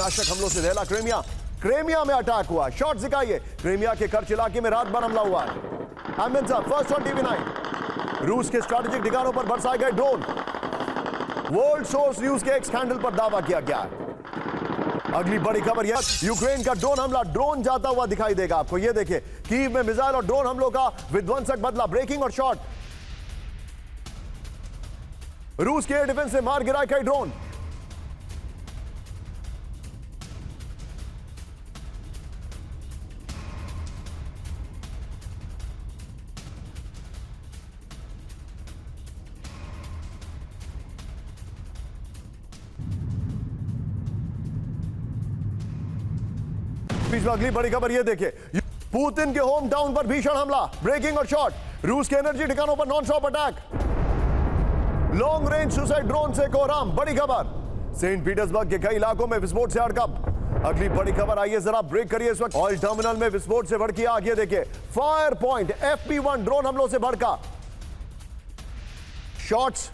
विनाशक हमलों से दहला क्रेमिया में अटैक हुआ। शॉट दिखाइए। क्रेमिया के कर्च इलाके में रात भर हमला हुआ है। अहमद साहब फर्स्ट ऑन टीवी9। रूस के स्ट्रेटेजिक ठिकानों पर बरसाए गए ड्रोन। वर्ल्ड सोर्स न्यूज के एक्स हैंडल पर दावा किया गया है। अगली बड़ी खबर यह, यूक्रेन का ड्रोन हमला, ड्रोन जाता हुआ दिखाई देगा आपको। यह देखिए, कीव में मिसाइल और ड्रोन हमलों का विध्वंसक बदला। ब्रेकिंग और शॉट। रूस के एयर डिफेंस ने मार गिराए कई ड्रोन। बीच में अगली बड़ी खबर यह देखिए, पुतिन के होम टाउन पर भीषण हमला। ब्रेकिंग और शॉट। रूस के एनर्जी ठिकानों पर non stop attack. Long range suicide drone से कोहराम। बड़ी खबर, सेंट पीटर्सबर्ग के कई इलाकों में विस्फोट से हड़कंप। अगली बड़ी खबर, आइए जरा ब्रेक करिए इस वक्त। ऑयल टर्मिनल में विस्फोट से भड़की आग। ये देखिए, फायर पॉइंट FP1 ड्रोन हमलों से भड़का। शॉट्स।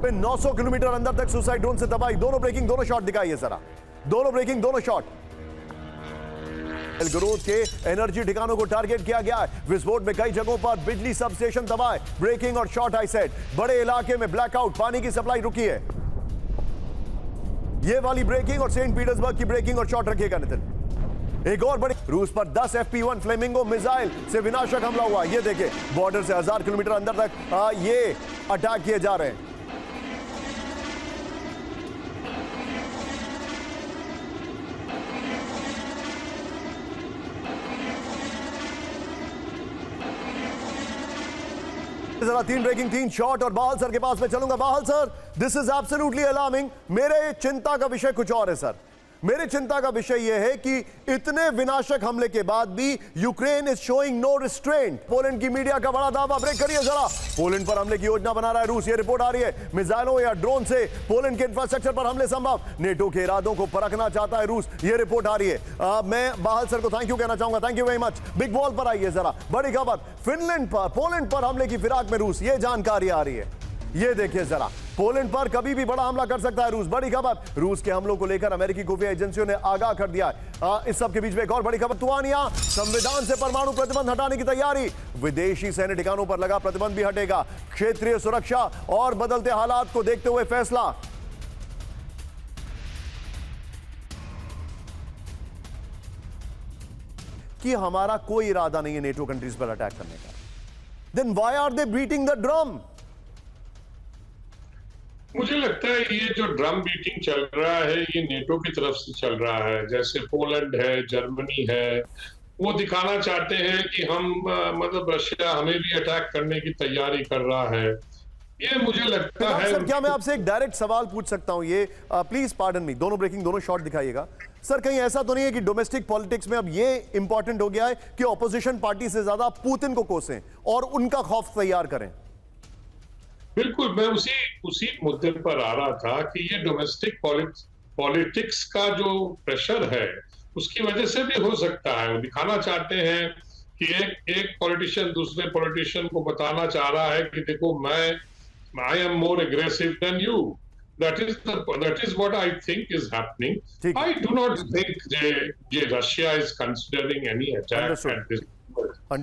पे 900 किलोमीटर अंदर तक सुसाइड ड्रोन से तबाही। दोनों ब्रेकिंग, दोनों शॉट दिखाइए जरा। दोनों ब्रेकिंग, दोनों शॉट। बेलगोरोद के एनर्जी ठिकानों को टारगेट किया गया है। विस्फोट में कई जगहों पर बिजली सब स्टेशन तबाह। ब्रेकिंग और शॉट। आई सेड, बड़े इलाके में ब्लैकआउट, पानी की सप्लाई रुकी है। ये वाली ब्रेकिंग और सेंट पीटर्सबर्ग की ब्रेकिंग और शॉट रखिएगा नितिन। एक और बड़ी, रूस पर 10 FP1 फ्लेमिंगो मिसाइल से विनाशक हमला हुआ। ये देखिए, बॉर्डर से 1000 किलोमीटर अंदर तक ये अटैक किए जा रहे हैं। जरा 3 ब्रेकिंग, 3 शॉट। और बाहल सर के पास में चलूंगा। Bahl sir, this is absolutely alarming. मेरे चिंता का विषय कुछ और है सर। मेरे चिंता का विषय यह है कि इतने विनाशक हमले के बाद भी Ukraine is showing no restraint. Poland की मीडिया का बड़ा दावा। ब्रेक करिए जरा। पोलैंड पर हमले की योजना बना रहा है रूस। ये रिपोर्ट आ रही है, मिसाइलों या ड्रोन से पोलैंड के इंफ्रास्ट्रक्चर पर हमले संभव। नेटो के इरादों को परखना चाहता है रूस। ये रिपोर्ट आ रही है। मैं बाहल सर को थैंक यू कहना चाहूंगा। Thank you very much. Big wall पर आइए जरा। बड़ी खबर, फिनलैंड पर, पोलैंड पर हमले की फिराक में रूस। ये जानकारी आ रही है। ये देखिए जरा, पोलैंड पर कभी भी बड़ा हमला कर सकता है रूस। बड़ी खबर, रूस के हमलों को लेकर अमेरिकी खुफिया एजेंसियों ने आगाह कर दिया है। इस सब के बीच में एक और बड़ी खबर, लिथुआनिया संविधान से परमाणु प्रतिबंध हटाने की तैयारी। विदेशी सैन्य ठिकानों पर लगा प्रतिबंध भी हटेगा। क्षेत्रीय सुरक्षा और बदलते हालात को देखते हुए फैसला। कि हमारा कोई इरादा नहीं है नेटो कंट्रीज पर अटैक करने का। Then why are they beating the drum? मुझे लगता है ये जो ड्रम बीटिंग चल रहा है ये नेटो की तरफ से चल रहा है। जैसे पोलैंड है, जर्मनी है, वो दिखाना चाहते हैं कि हम मतलब रशिया हमें भी अटैक करने की तैयारी कर रहा है। ये मुझे लगता है। सर, क्या मैं आपसे एक डायरेक्ट सवाल पूछ सकता हूं? ये प्लीज पार्डन मी, दोनों ब्रेकिंग, दोनों शॉट दिखाइएगा सर। कहीं ऐसा तो नहीं है कि डोमेस्टिक पॉलिटिक्स में अब ये इंपॉर्टेंट हो गया है कि ऑपोजिशन पार्टी से ज्यादा पुतिन को कोसें और उनका खौफ तैयार करें? बिल्कुल, मैं उसी मुद्दे पर आ रहा था कि ये डोमेस्टिक पॉलिटिक्स का जो प्रेशर है उसकी वजह से भी हो सकता है। वो दिखाना चाहते हैं कि एक पॉलिटिशियन दूसरे पॉलिटिशियन को बताना चाह रहा है कि देखो I am more aggressive than you. That is what I think is happening. I do not think Russia is considering any attack at this point.